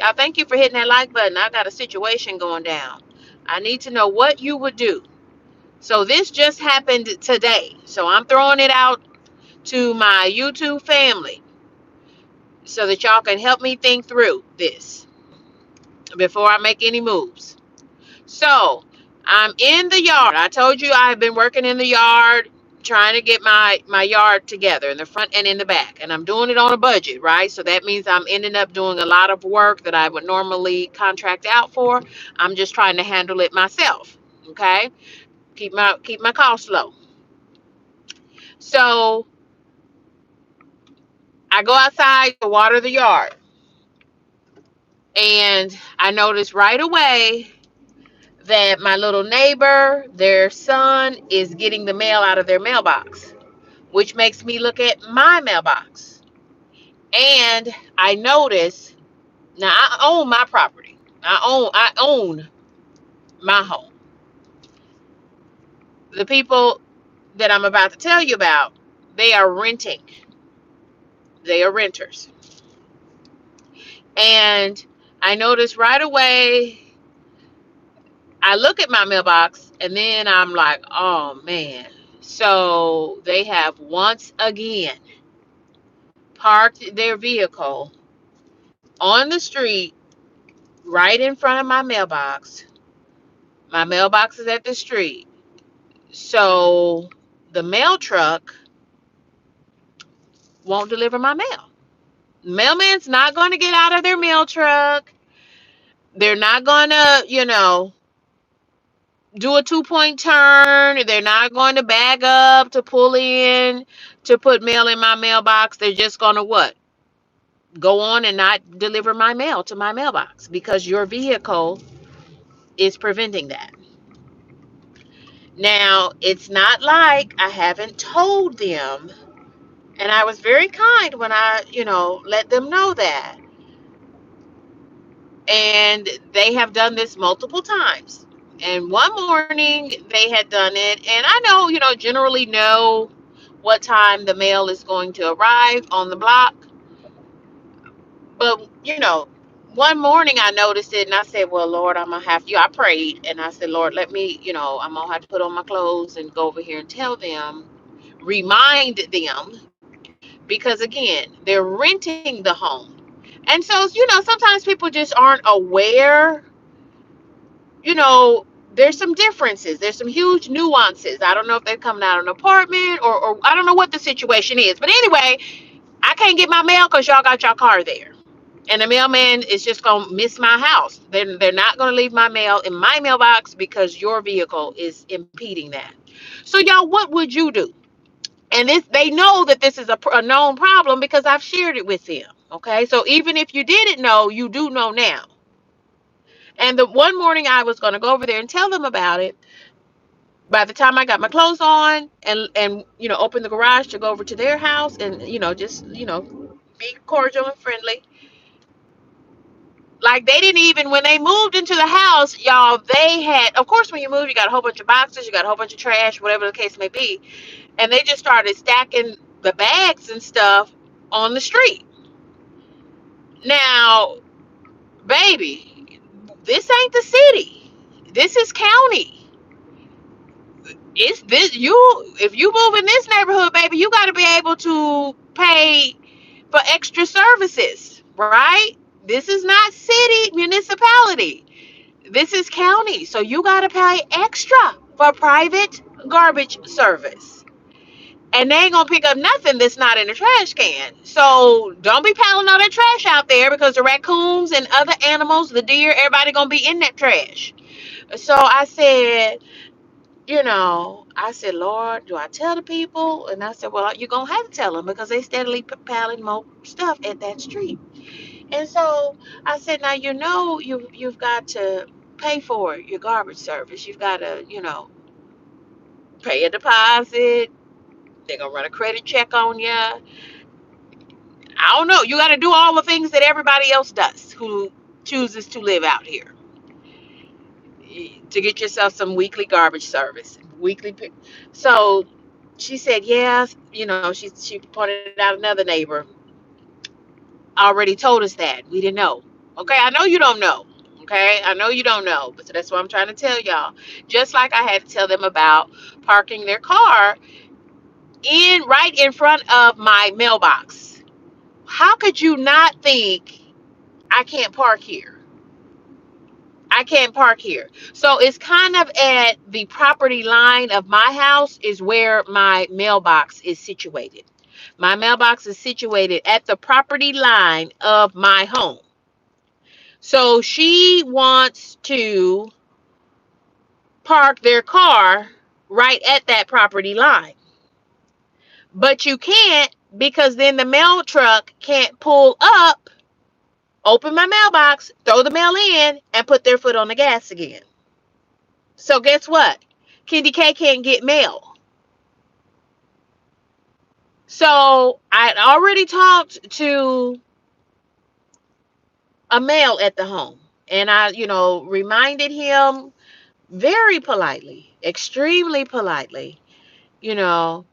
Y'all, thank you for hitting that like button. I got a situation going down. I need to know what you would do. So this just happened today. So I'm throwing it out to my YouTube family so that y'all can help me think through this before I make any moves. So I'm in the yard. I told you I've been working in the yard, trying to get my yard together in the front and in the back. And I'm doing it on a budget, right? So that means I'm ending up doing a lot of work that I would normally contract out for. I'm just trying to handle it myself. Okay? Keep my costs low. So I go outside to water the yard. And I noticed right away that my little neighbor, their son, is getting the mail out of their mailbox, which makes me look at my mailbox. And I notice now I own my property. I own my home. The people that I'm about to tell you about, they are renting. They are renters. And I noticed right away, I look at my mailbox and then I'm like, oh man. So they have once again parked their vehicle on the street right in front of my mailbox. My mailbox is at the street. So the mail truck won't deliver my mail. Mailman's not going to get out of their mail truck. They're not going to, do a 2-point turn. They're not going to bag up to pull in to put mail in my mailbox. They're just going to what? Go on and not deliver my mail to my mailbox because your vehicle is preventing that. Now, it's not like I haven't told them, and I was very kind when I, let them know that. And they have done this multiple times. And one morning they had done it, and I know, generally know what time the mail is going to arrive on the block. But, one morning I noticed it and I said, well, Lord, I'm going to have you. I prayed and I said, Lord, let me, I'm going to have to put on my clothes and go over here and tell them, remind them, because again, they're renting the home. And so, sometimes people just aren't aware, you know, there's some differences. There's some huge nuances. I don't know if they're coming out of an apartment or I don't know what the situation is. But anyway, I can't get my mail because y'all got your car there. And the mailman is just going to miss my house. They're not going to leave my mail in my mailbox because your vehicle is impeding that. So, y'all, what would you do? And they know that this is a known problem because I've shared it with them. Okay. So even if you didn't know, you do know now. And the one morning I was going to go over there and tell them about it. By the time I got my clothes on and open the garage to go over to their house and just be cordial and friendly, like they didn't even, when they moved into the house, y'all, they had, of course, when you move you got a whole bunch of boxes, you got a whole bunch of trash, whatever the case may be, and they just started stacking the bags and stuff on the street. Now, baby, this ain't the city, this is county. It's this, you, if you move in this neighborhood, baby, you got to be able to pay for extra services, right? This is not city municipality, this is county, so you got to pay extra for private garbage service, and they ain't gonna pick up nothing that's not in the trash can. So don't be piling all that trash out there because the raccoons and other animals, the deer, everybody gonna be in that trash. So I said, Lord, do I tell the people? And I said, well, you're going to have to tell them because they steadily piling more stuff at that street. And so I said, now, you've got to pay for your garbage service. You've got to, pay a deposit. They're going to run a credit check on you. I don't know. You got to do all the things that everybody else does who chooses to live out here to get yourself some weekly garbage service. So she said, yes, she pointed out another neighbor already told us that. We didn't know. Okay, I know you don't know. Okay, I know you don't know, but that's what I'm trying to tell y'all. Just like I had to tell them about parking their car in right in front of my mailbox. How could you not think I can't park here? I can't park here. So it's kind of at the property line of my house is where my mailbox is situated. My mailbox is situated at the property line of my home. So she wants to park their car right at that property line. But you can't because then the mail truck can't pull up, open my mailbox, throw the mail in, and put their foot on the gas again. So guess what? KendyK can't get mail. So I'd already talked to a male at the home. And I, reminded him very politely, extremely politely, you know,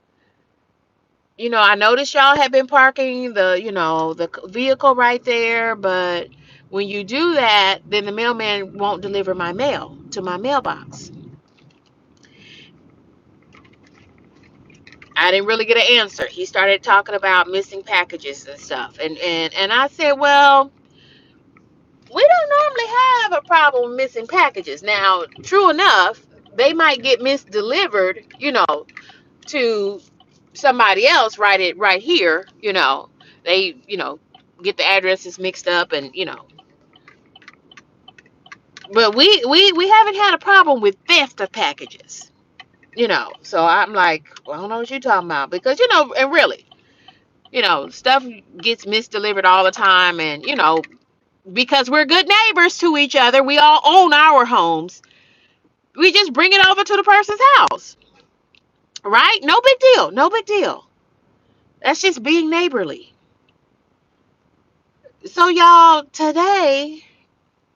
I noticed y'all have been parking the vehicle right there, but when you do that, then the mailman won't deliver my mail to my mailbox. I didn't really get an answer. He started talking about missing packages and stuff. And I said, well, we don't normally have a problem with missing packages. Now, true enough, they might get misdelivered, to somebody else right here, they, get the addresses mixed up and, but we haven't had a problem with theft of packages, So I'm like, well, I don't know what you're talking about because, and really, stuff gets misdelivered all the time. And, because we're good neighbors to each other, we all own our homes. We just bring it over to the person's house, right? No big deal. No big deal. That's just being neighborly. So, y'all, today,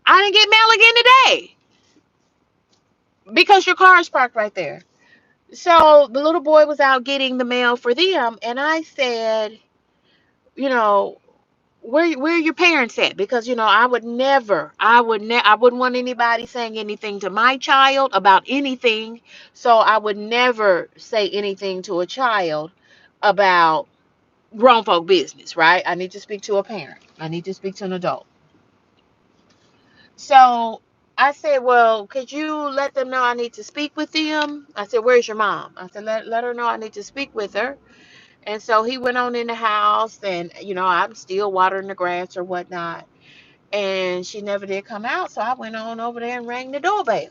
I didn't get mail again today because your car is parked right there. So the little boy was out getting the mail for them, and I said, you know, where are your parents at? Because I wouldn't want anybody saying anything to my child about anything. So I would never say anything to a child about grown folk business, right? I need to speak to a parent. I need to speak to an adult. So I said, well, could you let them know I need to speak with them? I said, where's your mom? I said, let her know I need to speak with her. And so he went on in the house, and, I'm still watering the grass or whatnot. And she never did come out. So I went on over there and rang the doorbell.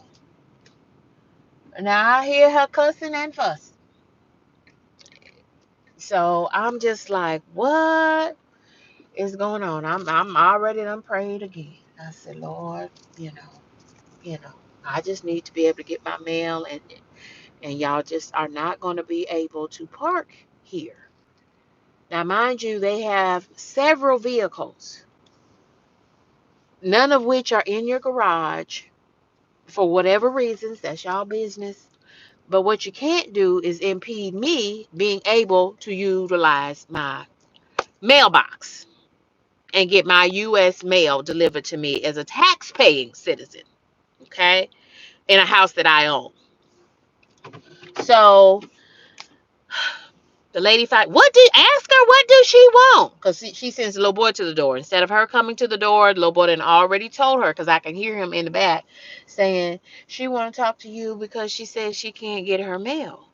Now I hear her cussing and fussing. So I'm just like, what is going on? I'm already done prayed again. I said, Lord, you know, you know, I just need to be able to get my mail, and y'all just are not going to be able to park here. Now, mind you, they have several vehicles, none of which are in your garage for whatever reasons. That's y'all business. But what you can't do is impede me being able to utilize my mailbox and get my U.S. mail delivered to me as a tax-paying citizen, okay, in a house that I own. So the lady fight. Ask her what do she want? Because she sends the little boy to the door. Instead of her coming to the door, the little boy then already told her, because I can hear him in the back saying she want to talk to you because she says she can't get her mail.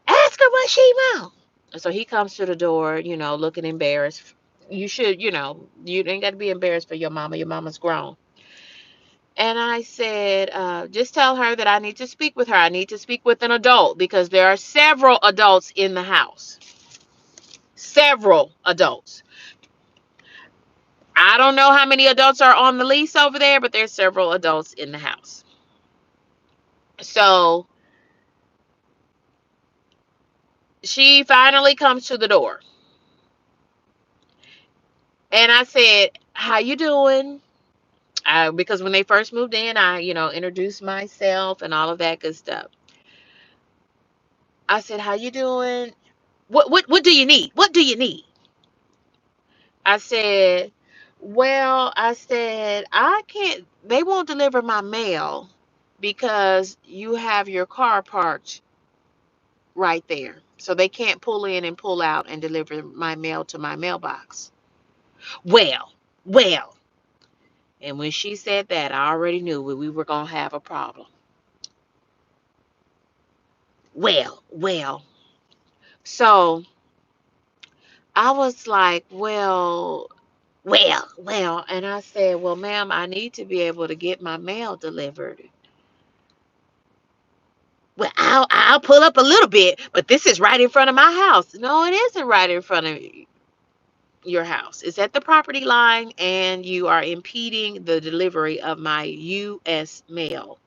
Ask her what she want. So he comes to the door, looking embarrassed. You should, you ain't got to be embarrassed for your mama. Your mama's grown. And I said, just tell her that I need to speak with her. I need to speak with an adult because there are several adults in the house. Several adults. I don't know how many adults are on the lease over there, but there's several adults in the house. So she finally comes to the door. And I said, how you doing? Because when they first moved in, I, introduced myself and all of that good stuff. I said, how you doing? What do you need? What do you need? I said, well, I said, I can't, they won't deliver my mail because you have your car parked right there. So they can't pull in and pull out and deliver my mail to my mailbox. Well, well. And when she said that, I already knew we were going to have a problem. Well. So I was like, well. And I said, well, ma'am, I need to be able to get my mail delivered. Well, I'll pull up a little bit, but this is right in front of my house. No, it isn't right in front of your house. It's at the property line, and you are impeding the delivery of my U.S. mail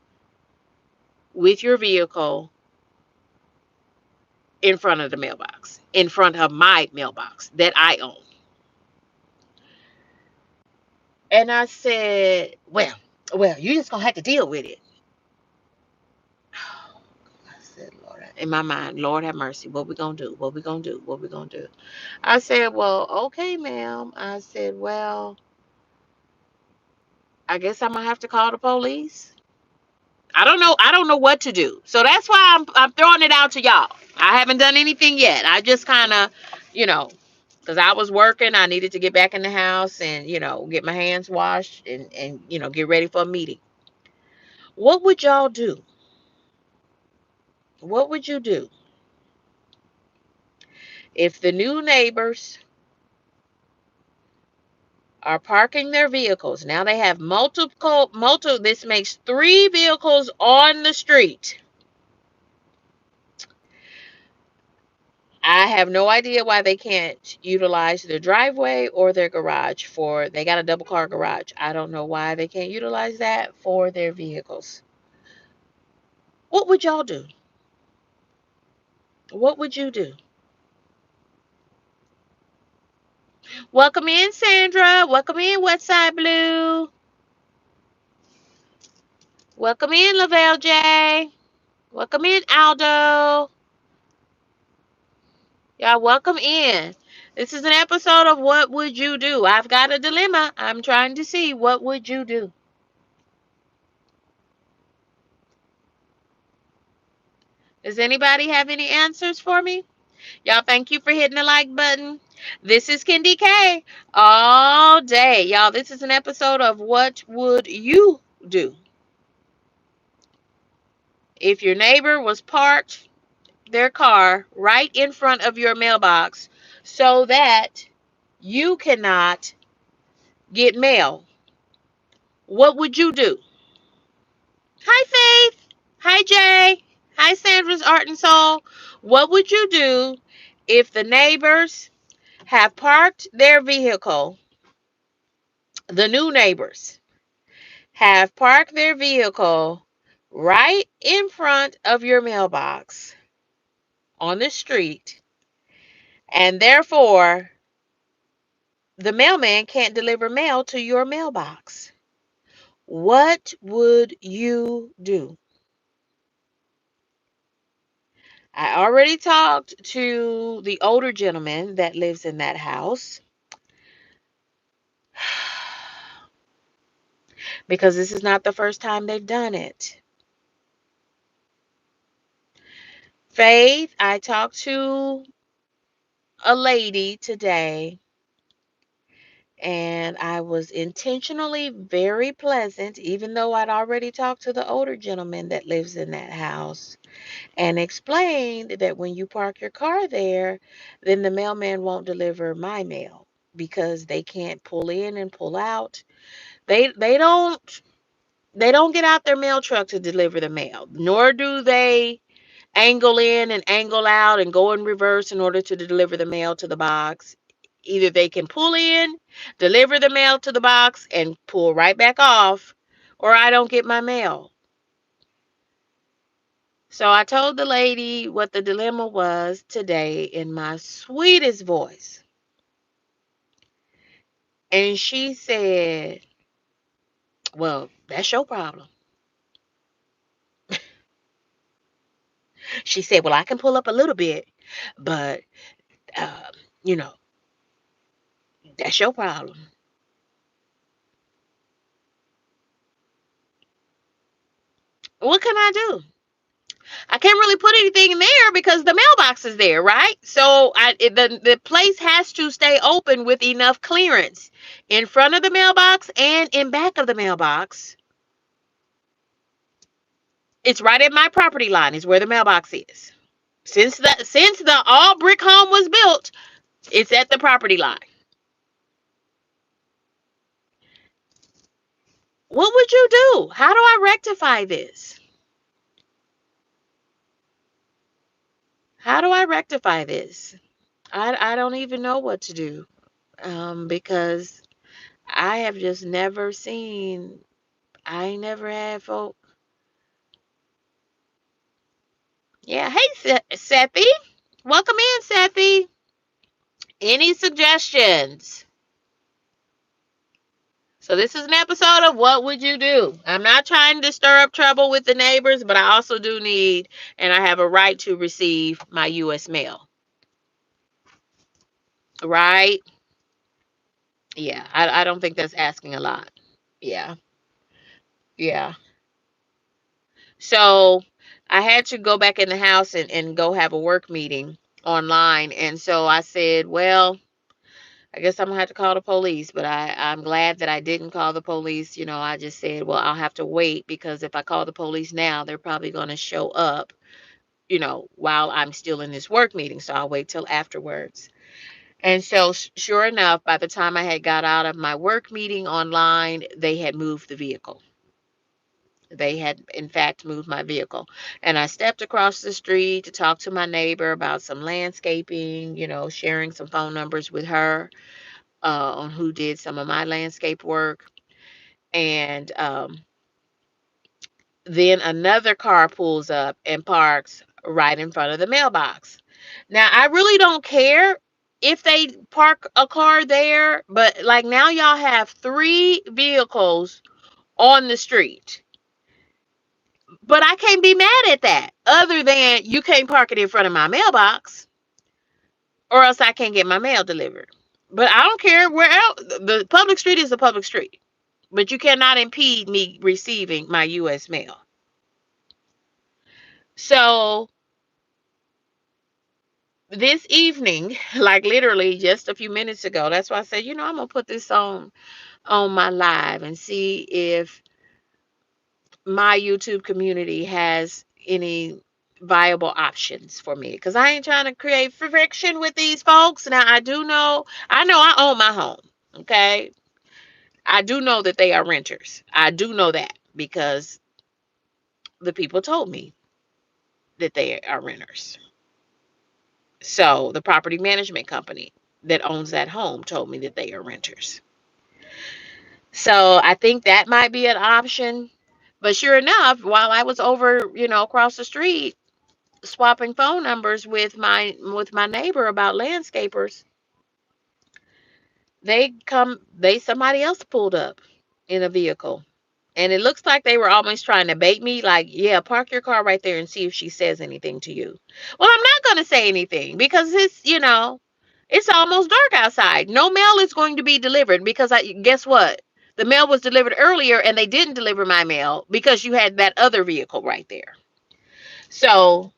with your vehicle in front of the mailbox, in front of my mailbox that I own. And I said, well, you just gonna have to deal with it. I said, Lord, in my mind, Lord have mercy. What we gonna do? What we gonna do? What we gonna do? I said, well, okay, ma'am. I said, well, I guess I'm gonna have to call the police. I don't know. I don't know what to do. So that's why I'm throwing it out to y'all. I haven't done anything yet. I just kind of, you know, because I was working, I needed to get back in the house and, get my hands washed and get ready for a meeting. What would y'all do? What would you do if the new neighbors are parking their vehicles? Now they have multiple, this makes 3 vehicles on the street. I have no idea why they can't utilize their driveway or their garage they got a double car garage. I don't know why they can't utilize that for their vehicles. What would y'all do? What would you do? Welcome in, Sandra. Welcome in, Westside Blue. Welcome in, Lavelle J. Welcome in, Aldo. Y'all, welcome in. This is an episode of What Would You Do? I've got a dilemma. I'm trying to see, what would you do? Does anybody have any answers for me? Y'all, thank you for hitting the like button. This is KendyK all day. Y'all, this is an episode of What Would You Do? If your neighbor was parked their car right in front of your mailbox so that you cannot get mail, what would you do? Hi, Faith. Hi, Jay. Hi, Sandra's Art and Soul. What would you do if the neighbors have parked their vehicle? The new neighbors have parked their vehicle right in front of your mailbox on the street, and therefore the mailman can't deliver mail to your mailbox. What would you do? I already talked to the older gentleman that lives in that house because this is not the first time they've done it. Faith, I talked to a lady today, and I was intentionally very pleasant, even though I'd already talked to the older gentleman that lives in that house, and explained that when you park your car there, then the mailman won't deliver my mail because they can't pull in and pull out. They don't get out their mail truck to deliver the mail, nor do they angle in and angle out and go in reverse in order to deliver the mail to the box. Either they can pull in, deliver the mail to the box, and pull right back off, or I don't get my mail. So I told the lady what the dilemma was today in my sweetest voice. And she said, well, that's your problem. She said, well, I can pull up a little bit, but, uh, you know, That's your problem. What can I do? I can't really put anything in there because the mailbox is there, right? So the place has to stay open with enough clearance in front of the mailbox and in back of the mailbox. It's right at my property line is where the mailbox is. Since the all brick home was built, it's at the property line. What would you do? How do I rectify this? How do I rectify this? I don't even know what to do. Because I have just never seen. I ain't never had folk. Yeah. Hey, Sethy. Welcome in, Sethy. Any suggestions? So this is an episode of What Would You Do? I'm not trying to stir up trouble with the neighbors, but I also do need, and I have a right to receive my U.S. mail. Right? Yeah. I don't think that's asking a lot. Yeah. Yeah. So I had to go back in the house and go have a work meeting online. And so I said, well, I guess I'm gonna have to call the police, but I'm glad that I didn't call the police. I just said, well, I'll have to wait because if I call the police now, they're probably gonna show up, while I'm still in this work meeting. So I'll wait till afterwards. And so sure enough, by the time I had got out of my work meeting online, they had moved the vehicle. They had, in fact, moved my vehicle. And I stepped across the street to talk to my neighbor about some landscaping, sharing some phone numbers with her on who did some of my landscape work. And then another car pulls up and parks right in front of the mailbox. Now, I really don't care if they park a car there, but like now y'all have three vehicles on the street. But I can't be mad at that, other than you can't park it in front of my mailbox, or else I can't get my mail delivered. But I don't care where else. The public street is the public street. But you cannot impede me receiving my U.S. mail. So this evening, like literally just a few minutes ago, that's why I said, I'm gonna put this on my live and see if my YouTube community has any viable options for me, because I ain't trying to create friction with these folks. Now I own my home. Okay. I do know that they are renters. I do know that because the people told me that they are renters. So the property management company that owns that home told me that they are renters. So I think that might be an option. But sure enough, while I was over, across the street swapping phone numbers with my neighbor about landscapers, somebody else pulled up in a vehicle. And it looks like they were almost trying to bait me, like, yeah, park your car right there and see if she says anything to you. Well, I'm not going to say anything because it's almost dark outside. No mail is going to be delivered because guess what? The mail was delivered earlier and they didn't deliver my mail because you had that other vehicle right there. So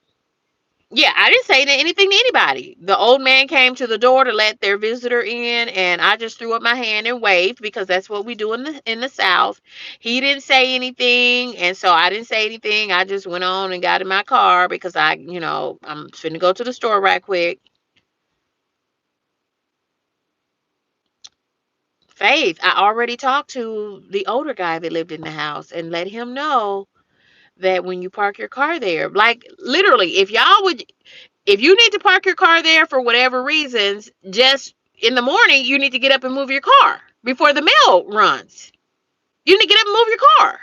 yeah, I didn't say anything to anybody. The old man came to the door to let their visitor in, and I just threw up my hand and waved because that's what we do in the South. He didn't say anything, and so I didn't say anything. I just went on and got in my car because I'm finna go to the store right quick. Faith, I already talked to the older guy that lived in the house and let him know that when you park your car there, like literally, if you need to park your car there for whatever reasons, just in the morning, you need to get up and move your car before the mail runs. You need to get up and move your car.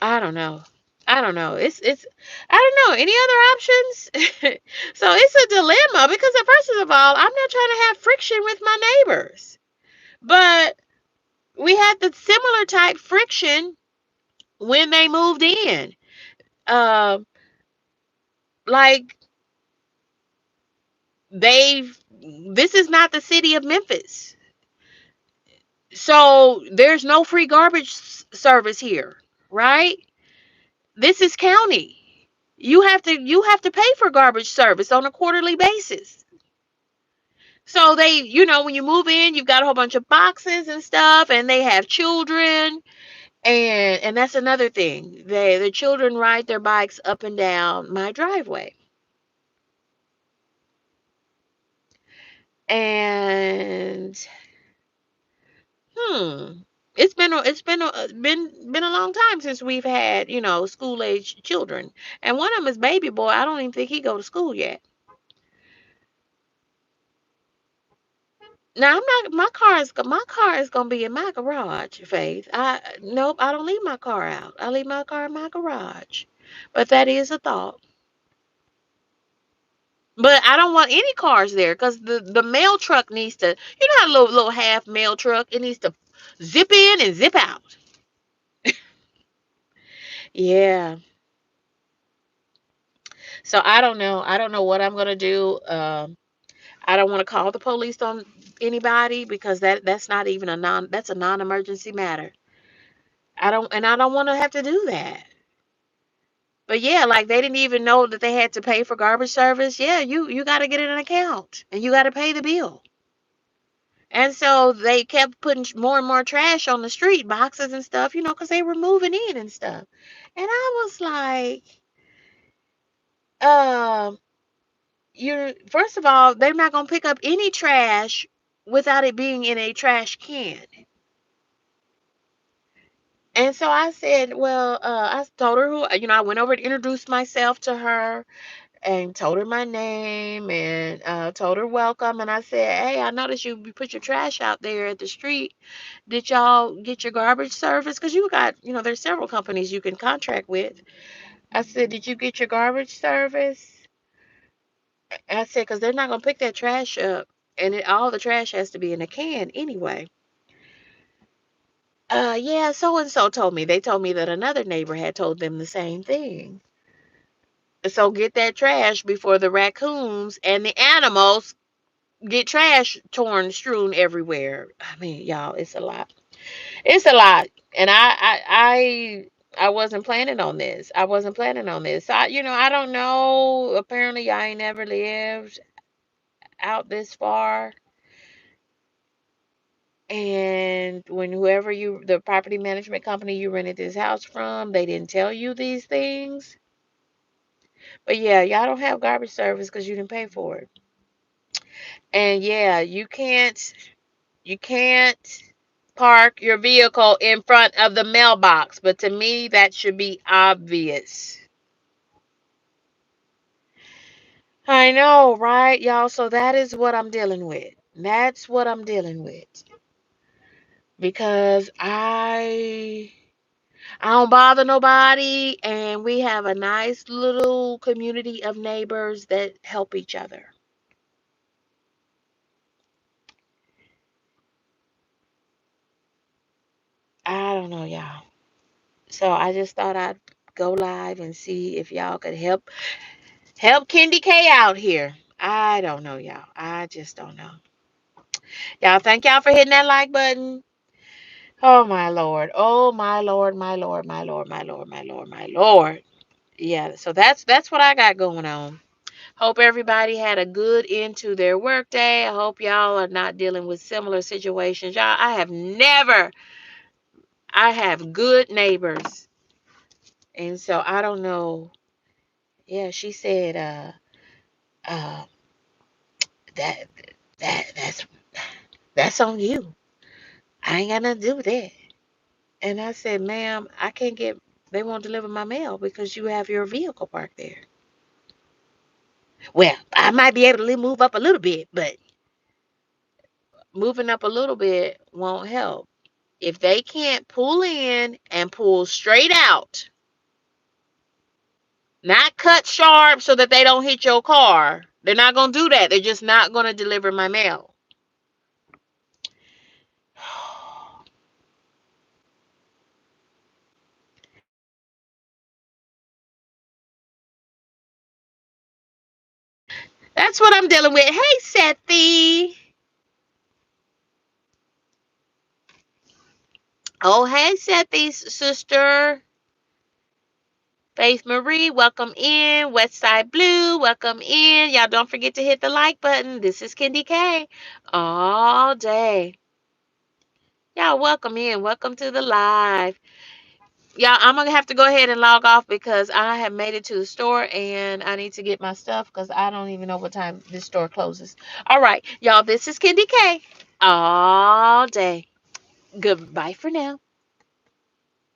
I don't know. I don't know. It's I don't know. Any other options? So it's a dilemma because first of all, I'm not trying to have friction with my neighbors. But we had the similar type friction when they moved in. Um, like they've this is not the city of Memphis. So there's no free garbage service here, right? This is county. You have to pay for garbage service on a quarterly basis. So when you move in, you've got a whole bunch of boxes and stuff, and they have children, and that's another thing. The children ride their bikes up and down my driveway. And hmm, it's been a long time since we've had, school age children. And one of them is baby boy. I don't even think he go to school yet. Now I'm not. My car is gonna be in my garage, Faith. Nope. I don't leave my car out. I leave my car in my garage. But that is a thought. But I don't want any cars there because the mail truck needs to. You know how a little half mail truck, it needs to zip in and zip out. Yeah. So I don't know. I don't know what I'm gonna do. I don't want to call the police on anybody because that's not even that's a non-emergency matter. I don't want to have to do that. But yeah, like they didn't even know that they had to pay for garbage service. Yeah, you got to get an account and you got to pay the bill. And so they kept putting more and more trash on the street, boxes and stuff, because they were moving in and stuff. And I was like, um, you're first of all, they're not gonna pick up any trash without it being in a trash can. And so I said, well, I told her I went over to introduce myself to her and told her my name and told her welcome. And I said, hey, I noticed you put your trash out there at the street. Did y'all get your garbage service? Because you got, there's several companies you can contract with. I said, did you get your garbage service? And I said, because they're not going to pick that trash up. And all the trash has to be in a can anyway. Yeah, so and so told me. They told me that another neighbor had told them the same thing. So get that trash before the raccoons and the animals get trash strewn everywhere. I mean, y'all, it's a lot. It's a lot. And I wasn't planning on this. I wasn't planning on this. I don't know. Apparently I ain't never lived out this far. And when the property management company you rented this house from, they didn't tell you these things. But yeah, y'all don't have garbage service because you didn't pay for it. And yeah, you can't park your vehicle in front of the mailbox, but to me that should be obvious. I know, right, y'all? So that is what I'm dealing with. That's what I'm dealing with. Because I don't bother nobody and we have a nice little community of neighbors that help each other. I don't know, y'all. So I just thought I'd go live and see if y'all could help KendyK out here. I don't know, y'all. I just don't know. Y'all, thank y'all for hitting that like button. Oh my Lord. Oh my Lord, my Lord, my Lord, my Lord, my Lord, my Lord. Yeah, so that's what I got going on. Hope everybody had a good end to their workday. I hope y'all are not dealing with similar situations. Y'all, I have good neighbors. And so I don't know. Yeah, she said uh that that's on you. I ain't got nothing to do with that. And I said, ma'am, they won't deliver my mail because you have your vehicle parked there. Well, I might be able to move up a little bit, but moving up a little bit won't help. If they can't pull in and pull straight out, not cut sharp so that they don't hit your car, they're not going to do that. They're just not going to deliver my mail. That's what I'm dealing with. Hey, Sethy. Oh, hey, Sethy's sister. Faith Marie, welcome in. Westside Blue, welcome in. Y'all don't forget to hit the like button. This is KendyK all day. Y'all welcome in. Welcome to the live. Y'all, I'm going to have to go ahead and log off because I have made it to the store and I need to get my stuff because I don't even know what time this store closes. All right, y'all, this is KendyK all day. Goodbye for now.